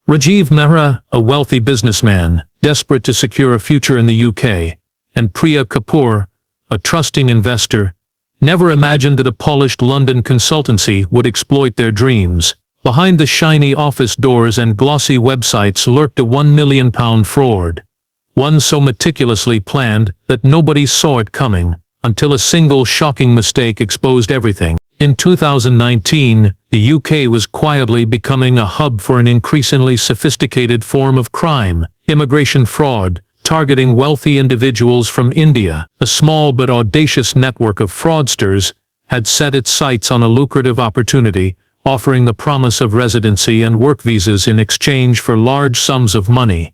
Rajiv Mehra, a wealthy businessman, desperate to secure a future in the UK, and Priya Kapoor, a trusting investor, never imagined that a polished London consultancy would exploit their dreams. Behind the shiny office doors and glossy websites lurked a £1 million fraud. One so meticulously planned that nobody saw it coming, until a single shocking mistake exposed everything. In 2019, the UK was quietly becoming a hub for an increasingly sophisticated form of crime, immigration fraud, targeting wealthy individuals from India. A small but audacious network of fraudsters had set its sights on a lucrative opportunity, offering the promise of residency and work visas in exchange for large sums of money.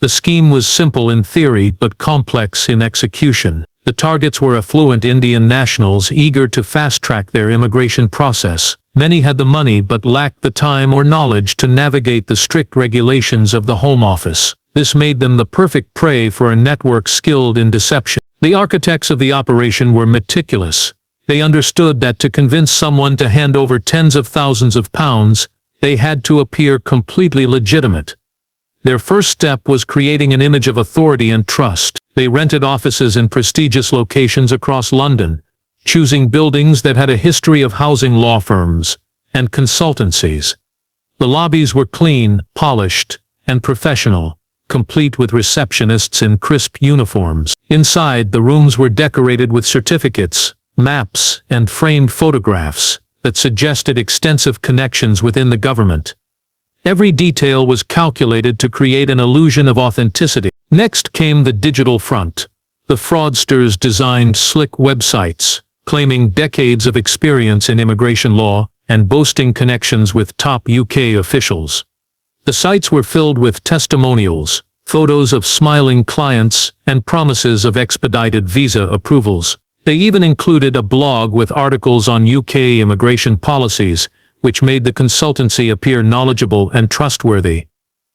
The scheme was simple in theory but complex in execution. The targets were affluent Indian nationals eager to fast-track their immigration process. Many had the money but lacked the time or knowledge to navigate the strict regulations of the Home Office. This made them the perfect prey for a network skilled in deception. The architects of the operation were meticulous. They understood that to convince someone to hand over tens of thousands of pounds, they had to appear completely legitimate. Their first step was creating an image of authority and trust. They rented offices in prestigious locations across London, choosing buildings that had a history of housing law firms and consultancies. The lobbies were clean, polished, and professional, complete with receptionists in crisp uniforms. Inside, the rooms were decorated with certificates, maps, and framed photographs that suggested extensive connections within the government. Every detail was calculated to create an illusion of authenticity. Next came the digital front. The fraudsters designed slick websites, claiming decades of experience in immigration law and boasting connections with top UK officials. The sites were filled with testimonials, photos of smiling clients, and promises of expedited visa approvals. They even included a blog with articles on UK immigration policies, which made the consultancy appear knowledgeable and trustworthy.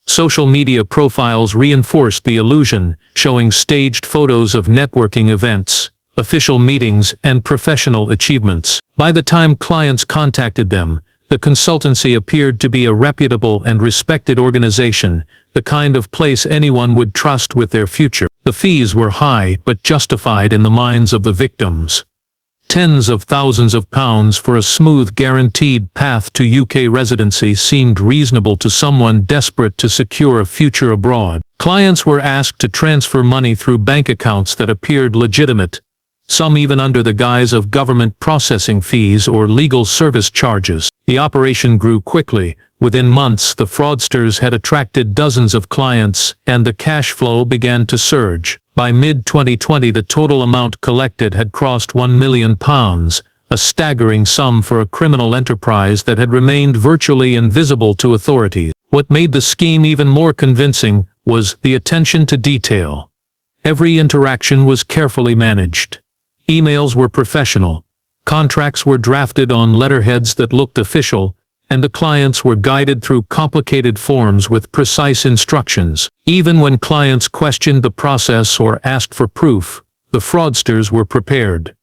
Social media profiles reinforced the illusion, showing staged photos of networking events, official meetings, and professional achievements. By the time clients contacted them, the consultancy appeared to be a reputable and respected organization, the kind of place anyone would trust with their future. The fees were high but justified in the minds of the victims. Tens of thousands of pounds for a smooth guaranteed path to UK residency seemed reasonable to someone desperate to secure a future abroad. Clients were asked to transfer money through bank accounts that appeared legitimate, some even under the guise of government processing fees or legal service charges. The operation grew quickly. Within months, the fraudsters had attracted dozens of clients, and the cash flow began to surge. By mid-2020, the total amount collected had crossed £1 million, a staggering sum for a criminal enterprise that had remained virtually invisible to authorities. What made the scheme even more convincing was the attention to detail. Every interaction was carefully managed. Emails were professional, contracts were drafted on letterheads that looked official, and the clients were guided through complicated forms with precise instructions. Even when clients questioned the process or asked for proof, the fraudsters were prepared.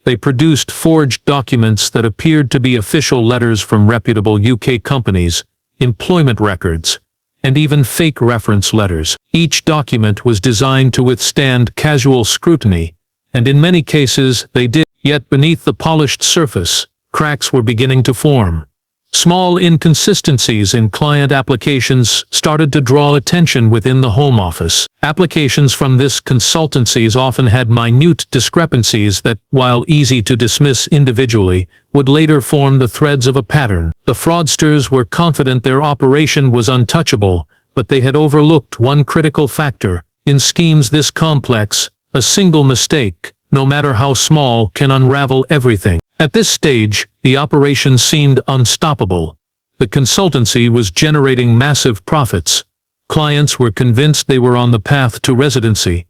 They produced forged documents that appeared to be official letters from reputable UK companies, employment records, and even fake reference letters. Each document was designed to withstand casual scrutiny, and in many cases they did. Yet beneath the polished surface, cracks were beginning to form. Small inconsistencies in client applications started to draw attention within the Home Office. Applications from this consultancies often had minute discrepancies that, while easy to dismiss individually, would later form the threads of a pattern. The fraudsters were confident their operation was untouchable, but they had overlooked one critical factor. In schemes this complex, a single mistake, no matter how small, can unravel everything. At this stage, the operation seemed unstoppable. The consultancy was generating massive profits. Clients were convinced they were on the path to residency,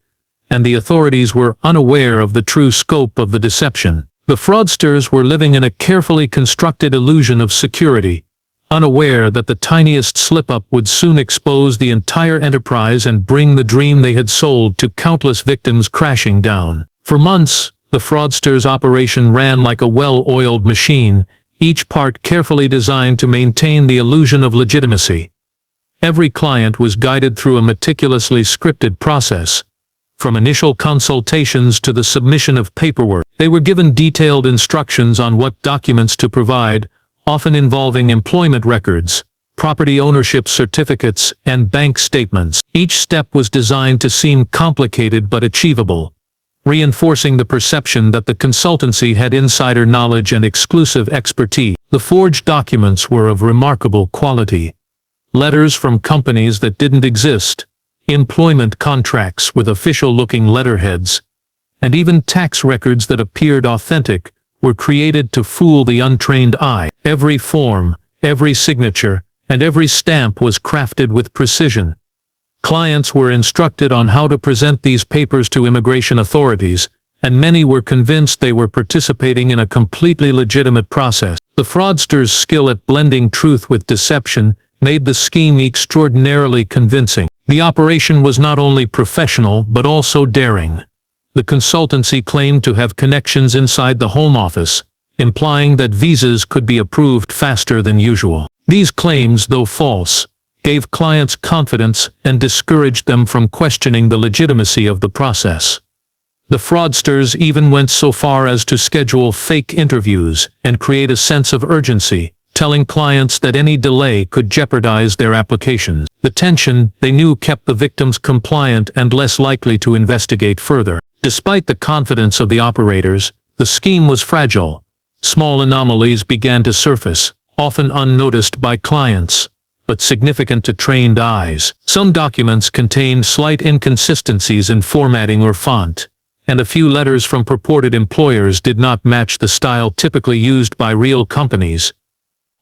and the authorities were unaware of the true scope of the deception. The fraudsters were living in a carefully constructed illusion of security, unaware that the tiniest slip-up would soon expose the entire enterprise and bring the dream they had sold to countless victims crashing down. For months, the fraudsters' operation ran like a well-oiled machine, each part carefully designed to maintain the illusion of legitimacy. Every client was guided through a meticulously scripted process. From initial consultations to the submission of paperwork, they were given detailed instructions on what documents to provide, often involving employment records, property ownership certificates, and bank statements. Each step was designed to seem complicated but achievable, reinforcing the perception that the consultancy had insider knowledge and exclusive expertise. The forged documents were of remarkable quality. Letters from companies that didn't exist, employment contracts with official-looking letterheads, and even tax records that appeared authentic were created to fool the untrained eye. Every form, every signature, and every stamp was crafted with precision. Clients were instructed on how to present these papers to immigration authorities, and many were convinced they were participating in a completely legitimate process. The fraudsters' skill at blending truth with deception made the scheme extraordinarily convincing. The operation was not only professional but also daring. The consultancy claimed to have connections inside the Home Office, implying that visas could be approved faster than usual. These claims, though false, gave clients confidence and discouraged them from questioning the legitimacy of the process. The fraudsters even went so far as to schedule fake interviews and create a sense of urgency, telling clients that any delay could jeopardize their applications. The tension, they knew, kept the victims compliant and less likely to investigate further. Despite the confidence of the operators, the scheme was fragile. Small anomalies began to surface, often unnoticed by clients, but significant to trained eyes. Some documents contained slight inconsistencies in formatting or font, and a few letters from purported employers did not match the style typically used by real companies.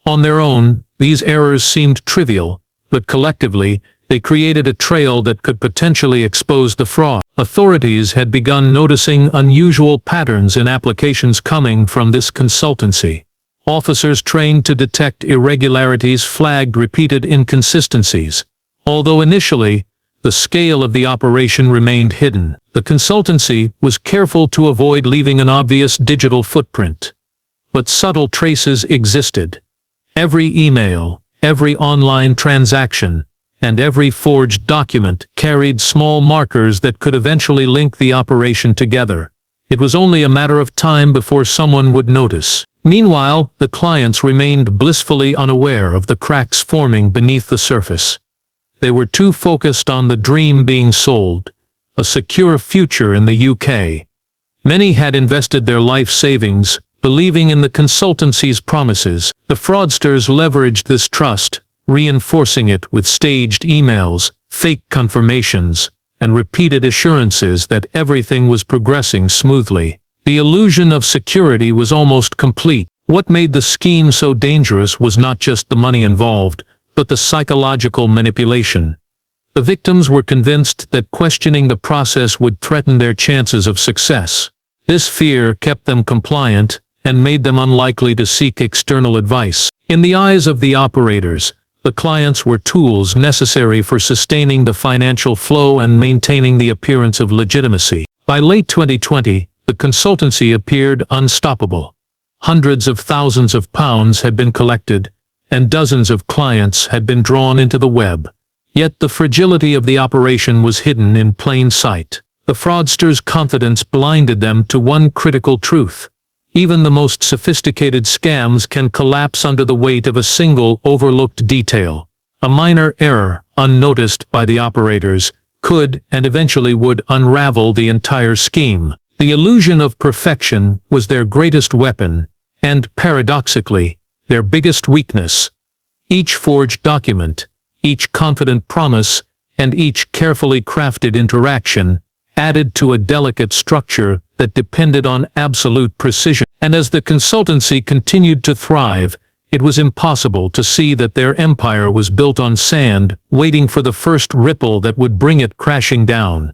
On their own, these errors seemed trivial, but collectively, they created a trail that could potentially expose the fraud. Authorities had begun noticing unusual patterns in applications coming from this consultancy. Officers trained to detect irregularities flagged repeated inconsistencies. Although initially, the scale of the operation remained hidden, the consultancy was careful to avoid leaving an obvious digital footprint. But subtle traces existed. Every email, every online transaction, and every forged document carried small markers that could eventually link the operation together. It was only a matter of time before someone would notice. Meanwhile, the clients remained blissfully unaware of the cracks forming beneath the surface. They were too focused on the dream being sold, a secure future in the UK. Many had invested their life savings, believing in the consultancy's promises. The fraudsters leveraged this trust, reinforcing it with staged emails, fake confirmations, and repeated assurances that everything was progressing smoothly. The illusion of security was almost complete. What made the scheme so dangerous was not just the money involved, but the psychological manipulation. The victims were convinced that questioning the process would threaten their chances of success. This fear kept them compliant and made them unlikely to seek external advice. In the eyes of the operators, the clients were tools necessary for sustaining the financial flow and maintaining the appearance of legitimacy. By late 2020, the consultancy appeared unstoppable. Hundreds of thousands of pounds had been collected, and dozens of clients had been drawn into the web. Yet the fragility of the operation was hidden in plain sight. The fraudsters' confidence blinded them to one critical truth. Even the most sophisticated scams can collapse under the weight of a single overlooked detail. A minor error, unnoticed by the operators, could and eventually would unravel the entire scheme. The illusion of perfection was their greatest weapon, and, paradoxically, their biggest weakness. Each forged document, each confident promise, and each carefully crafted interaction added to a delicate structure that depended on absolute precision. And as the consultancy continued to thrive, it was impossible to see that their empire was built on sand, waiting for the first ripple that would bring it crashing down.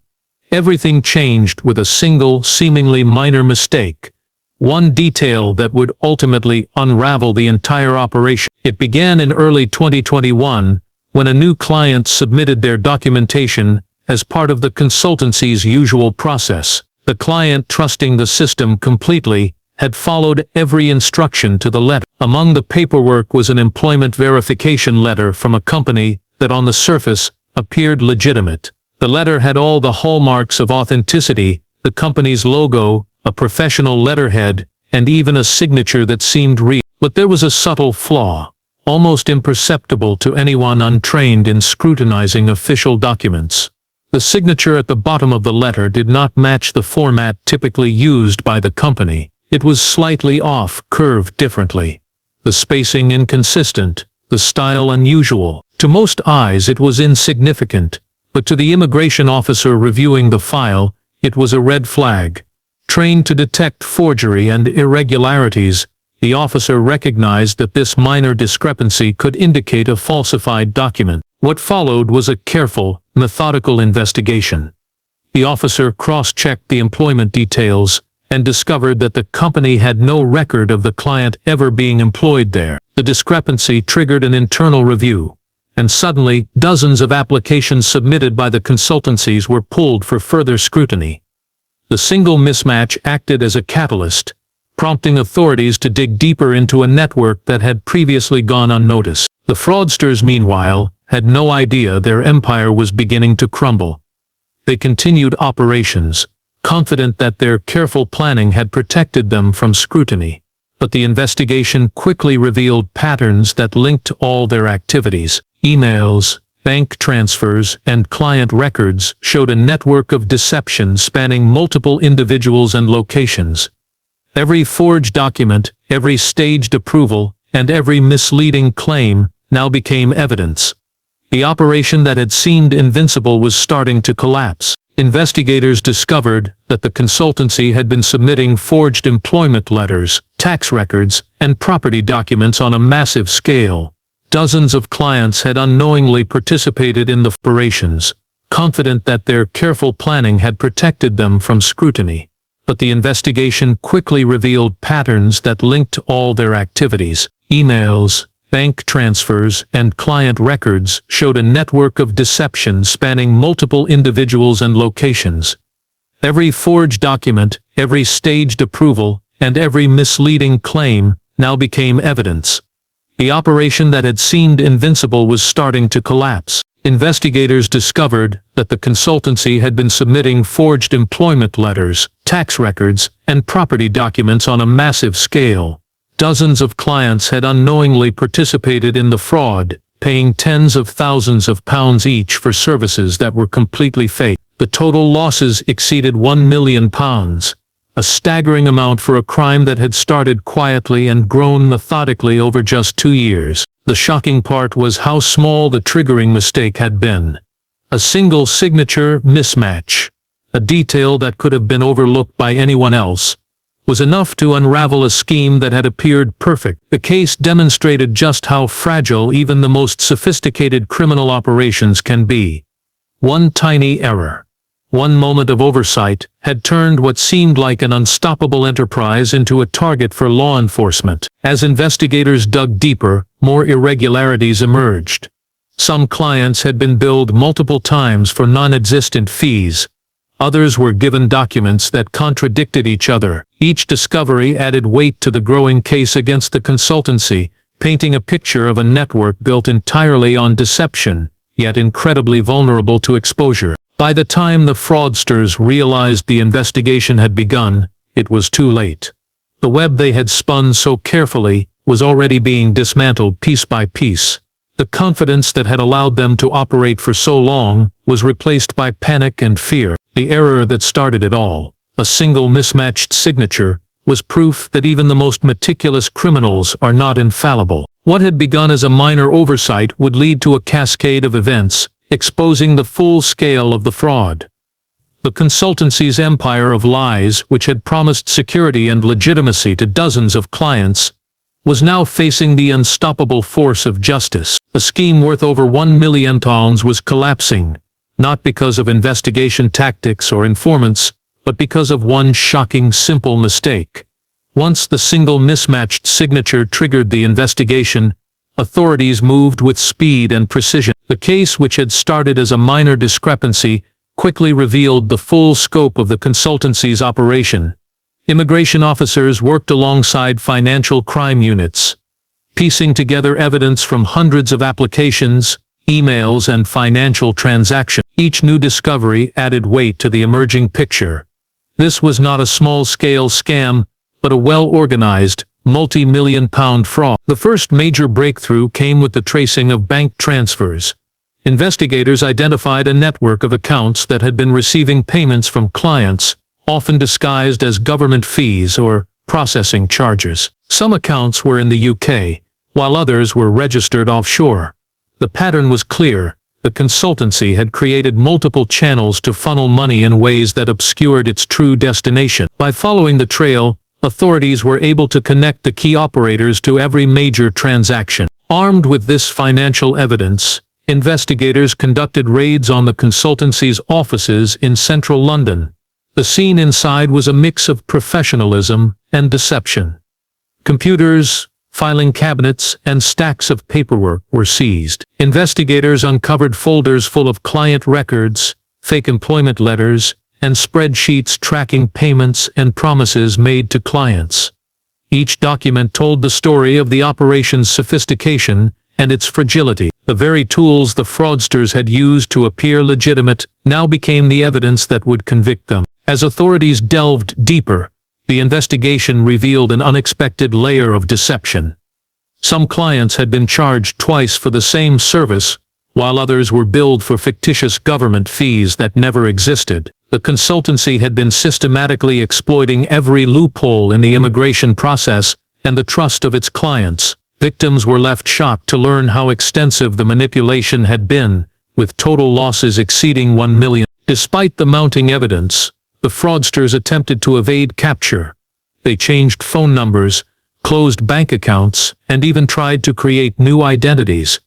Everything changed with a single, seemingly minor mistake. One detail that would ultimately unravel the entire operation. It began in early 2021, when a new client submitted their documentation as part of the consultancy's usual process. The client, trusting the system completely, had followed every instruction to the letter. Among the paperwork was an employment verification letter from a company that on the surface appeared legitimate. The letter had all the hallmarks of authenticity, the company's logo, a professional letterhead, and even a signature that seemed real. But there was a subtle flaw, almost imperceptible to anyone untrained in scrutinizing official documents. The signature at the bottom of the letter did not match the format typically used by the company. It was slightly off, curved differently. The spacing inconsistent, the style unusual. To most eyes it was insignificant, but to the immigration officer reviewing the file, it was a red flag. Trained to detect forgery and irregularities, the officer recognized that this minor discrepancy could indicate a falsified document. What followed was a careful, methodical investigation. The officer cross-checked the employment details and discovered that the company had no record of the client ever being employed there. The discrepancy triggered an internal review, and suddenly dozens of applications submitted by the consultancies were pulled for further scrutiny. The single mismatch acted as a catalyst, prompting authorities to dig deeper into a network that had previously gone unnoticed. The fraudsters, meanwhile, had no idea their empire was beginning to crumble. They continued operations, confident that their careful planning had protected them from scrutiny. But the investigation quickly revealed patterns that linked all their activities. Emails, bank transfers, and client records showed a network of deception spanning multiple individuals and locations. Every forged document, every staged approval, and every misleading claim now became evidence. The operation that had seemed invincible was starting to collapse. Investigators discovered that the consultancy had been submitting forged employment letters, tax records, and property documents on a massive scale. Dozens of clients had unknowingly participated in the operations, confident that their careful planning had protected them from scrutiny. But the investigation quickly revealed patterns that linked all their activities. Emails, bank transfers, and client records showed a network of deception spanning multiple individuals and locations. Every forged document, every staged approval, and every misleading claim now became evidence. The operation that had seemed invincible was starting to collapse. Investigators discovered that the consultancy had been submitting forged employment letters, tax records, and property documents on a massive scale. Dozens of clients had unknowingly participated in the fraud, paying tens of thousands of pounds each for services that were completely fake. The total losses exceeded £1 million, a staggering amount for a crime that had started quietly and grown methodically over just 2 years. The shocking part was how small the triggering mistake had been. A single signature mismatch, a detail that could have been overlooked by anyone else, was enough to unravel a scheme that had appeared perfect. The case demonstrated just how fragile even the most sophisticated criminal operations can be. One tiny error, one moment of oversight, had turned what seemed like an unstoppable enterprise into a target for law enforcement. As investigators dug deeper, more irregularities emerged. Some clients had been billed multiple times for non-existent fees. Others were given documents that contradicted each other. Each discovery added weight to the growing case against the consultancy, painting a picture of a network built entirely on deception, yet incredibly vulnerable to exposure. By the time the fraudsters realized the investigation had begun, it was too late. The web they had spun so carefully was already being dismantled piece by piece. The confidence that had allowed them to operate for so long was replaced by panic and fear. The error that started it all, a single mismatched signature, was proof that even the most meticulous criminals are not infallible. What had begun as a minor oversight would lead to a cascade of events, exposing the full scale of the fraud. The consultancy's empire of lies, which had promised security and legitimacy to dozens of clients, was now facing the unstoppable force of justice. A scheme worth over £1 million was collapsing, not because of investigation tactics or informants, but because of one shocking simple mistake. Once the single mismatched signature triggered the investigation, authorities moved with speed and precision. The case, which had started as a minor discrepancy, quickly revealed the full scope of the consultancy's operation. Immigration officers worked alongside financial crime units, piecing together evidence from hundreds of applications, emails, and financial transactions. Each new discovery added weight to the emerging picture. This was not a small-scale scam, but a well-organized, multi-million-pound fraud. The first major breakthrough came with the tracing of bank transfers. Investigators identified a network of accounts that had been receiving payments from clients, often disguised as government fees or processing charges. Some accounts were in the UK, while others were registered offshore. The pattern was clear. The consultancy had created multiple channels to funnel money in ways that obscured its true destination. By following the trail, authorities were able to connect the key operators to every major transaction. Armed with this financial evidence, investigators conducted raids on the consultancy's offices in central London. The scene inside was a mix of professionalism and deception. Computers, filing cabinets, and stacks of paperwork were seized. Investigators uncovered folders full of client records, fake employment letters, and spreadsheets tracking payments and promises made to clients. Each document told the story of the operation's sophistication and its fragility. The very tools the fraudsters had used to appear legitimate now became the evidence that would convict them. As authorities delved deeper, the investigation revealed an unexpected layer of deception. Some clients had been charged twice for the same service, while others were billed for fictitious government fees that never existed. The consultancy had been systematically exploiting every loophole in the immigration process and the trust of its clients. Victims were left shocked to learn how extensive the manipulation had been, with total losses exceeding $1 million. Despite the mounting evidence, the fraudsters attempted to evade capture. They changed phone numbers, closed bank accounts, and even tried to create new identities.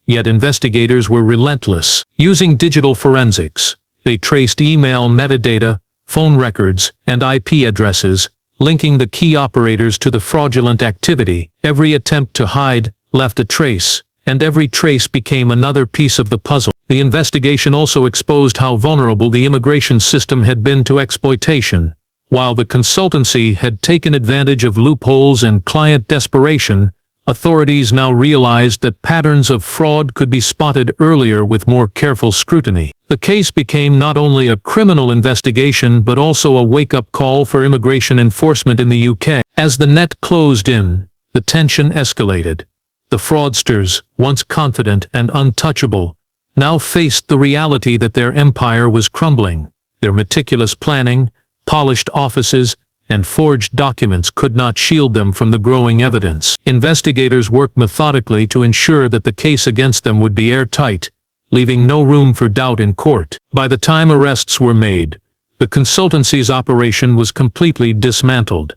Yet investigators were relentless. Using digital forensics, they traced email metadata, phone records, and IP addresses, linking the key operators to the fraudulent activity. Every attempt to hide left a trace, and every trace became another piece of the puzzle. The investigation also exposed how vulnerable the immigration system had been to exploitation. While the consultancy had taken advantage of loopholes and client desperation, authorities now realized that patterns of fraud could be spotted earlier with more careful scrutiny. The case became not only a criminal investigation but also a wake-up call for immigration enforcement in the UK. As the net closed in, the tension escalated. The fraudsters, once confident and untouchable, now faced the reality that their empire was crumbling. Their meticulous planning, polished offices, and forged documents could not shield them from the growing evidence. Investigators worked methodically to ensure that the case against them would be airtight, leaving no room for doubt in court. By the time arrests were made, the consultancy's operation was completely dismantled.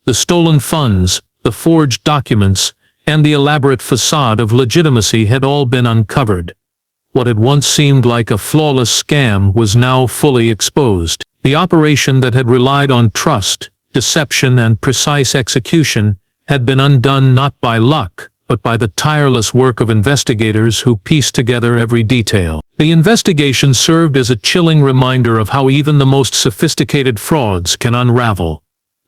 The stolen funds, the forged documents, and the elaborate facade of legitimacy had all been uncovered. What had once seemed like a flawless scam was now fully exposed. The operation that had relied on trust, deception, and precise execution had been undone not by luck, but by the tireless work of investigators who pieced together every detail. The investigation served as a chilling reminder of how even the most sophisticated frauds can unravel.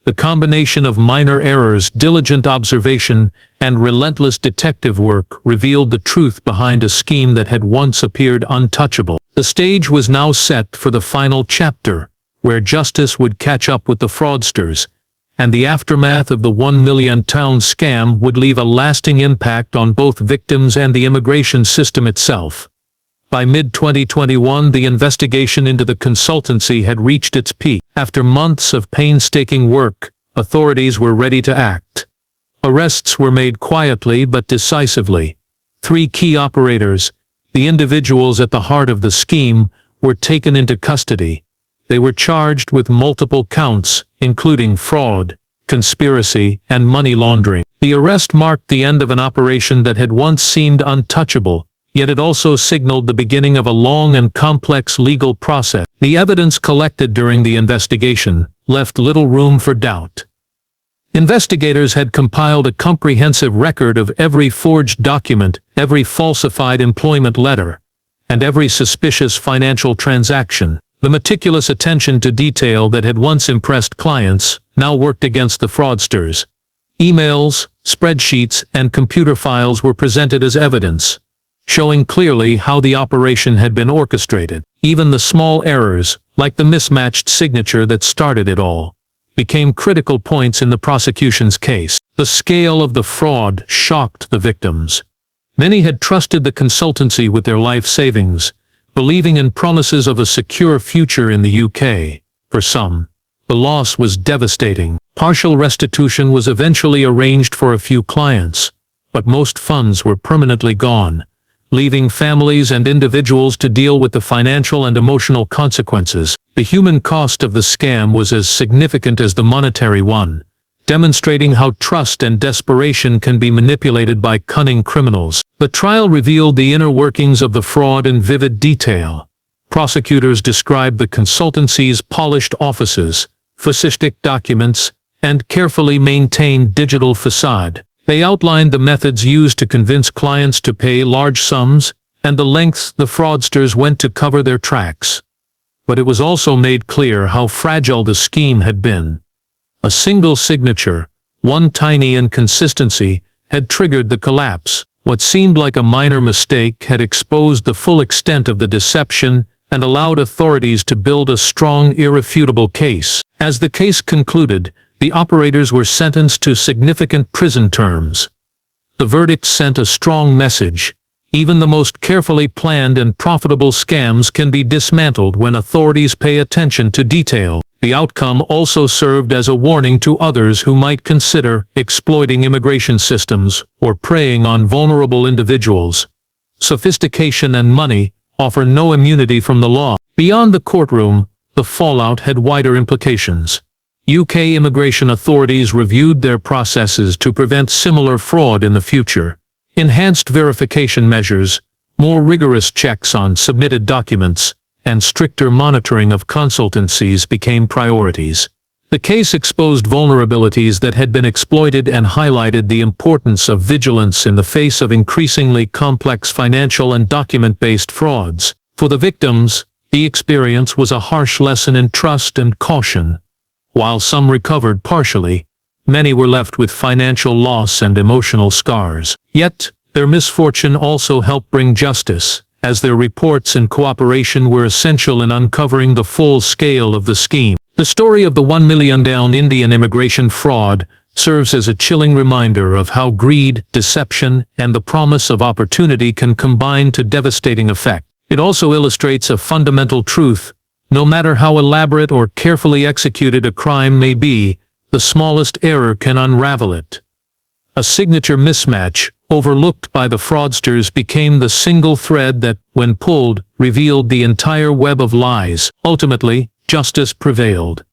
The combination of minor errors, diligent observation, and relentless detective work revealed the truth behind a scheme that had once appeared untouchable. The stage was now set for the final chapter, where justice would catch up with the fraudsters, and the aftermath of the £1 million scam would leave a lasting impact on both victims and the immigration system itself. By mid-2021, the investigation into the consultancy had reached its peak. After months of painstaking work, authorities were ready to act. Arrests were made quietly but decisively. 3 key operators, the individuals at the heart of the scheme, were taken into custody. They were charged with multiple counts, including fraud, conspiracy, and money laundering. The arrest marked the end of an operation that had once seemed untouchable, yet it also signaled the beginning of a long and complex legal process. The evidence collected during the investigation left little room for doubt. Investigators had compiled a comprehensive record of every forged document, every falsified employment letter, and every suspicious financial transaction. The meticulous attention to detail that had once impressed clients now worked against the fraudsters. Emails, spreadsheets, and computer files were presented as evidence, showing clearly how the operation had been orchestrated. Even the small errors, like the mismatched signature that started it all, became critical points in the prosecution's case. The scale of the fraud shocked the victims. Many had trusted the consultancy with their life savings, believing in promises of a secure future in the UK. For some, the loss was devastating. Partial restitution was eventually arranged for a few clients, but most funds were permanently gone, leaving families and individuals to deal with the financial and emotional consequences. The human cost of the scam was as significant as the monetary one, demonstrating how trust and desperation can be manipulated by cunning criminals. The trial revealed the inner workings of the fraud in vivid detail. Prosecutors described the consultancy's polished offices, sophisticated documents, and carefully maintained digital facade. They outlined the methods used to convince clients to pay large sums, and the lengths the fraudsters went to cover their tracks. But it was also made clear how fragile the scheme had been. A single signature, one tiny inconsistency, had triggered the collapse. What seemed like a minor mistake had exposed the full extent of the deception and allowed authorities to build a strong, irrefutable case. As the case concluded, the operators were sentenced to significant prison terms. The verdict sent a strong message. Even the most carefully planned and profitable scams can be dismantled when authorities pay attention to detail. The outcome also served as a warning to others who might consider exploiting immigration systems or preying on vulnerable individuals. Sophistication and money offer no immunity from the law. Beyond the courtroom, the fallout had wider implications. UK immigration authorities reviewed their processes to prevent similar fraud in the future. Enhanced verification measures, more rigorous checks on submitted documents, and stricter monitoring of consultancies became priorities. The case exposed vulnerabilities that had been exploited and highlighted the importance of vigilance in the face of increasingly complex financial and document-based frauds. For the victims, the experience was a harsh lesson in trust and caution. While some recovered partially, many were left with financial loss and emotional scars. Yet, their misfortune also helped bring justice, as their reports and cooperation were essential in uncovering the full scale of the scheme. The story of the £1 million Indian immigration fraud serves as a chilling reminder of how greed, deception, and the promise of opportunity can combine to devastating effect. It also illustrates a fundamental truth. No matter how elaborate or carefully executed a crime may be, the smallest error can unravel it. A signature mismatch, overlooked by the fraudsters, became the single thread that, when pulled, revealed the entire web of lies. Ultimately, justice prevailed.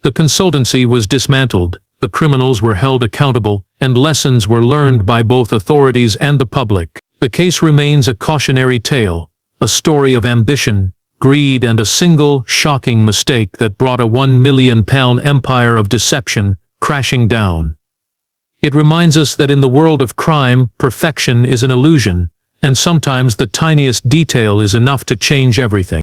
The consultancy was dismantled, the criminals were held accountable, and lessons were learned by both authorities and the public. The case remains a cautionary tale, a story of ambition, greed, and a single, shocking mistake that brought a £1 million empire of deception crashing down. It reminds us that in the world of crime, perfection is an illusion, and sometimes the tiniest detail is enough to change everything.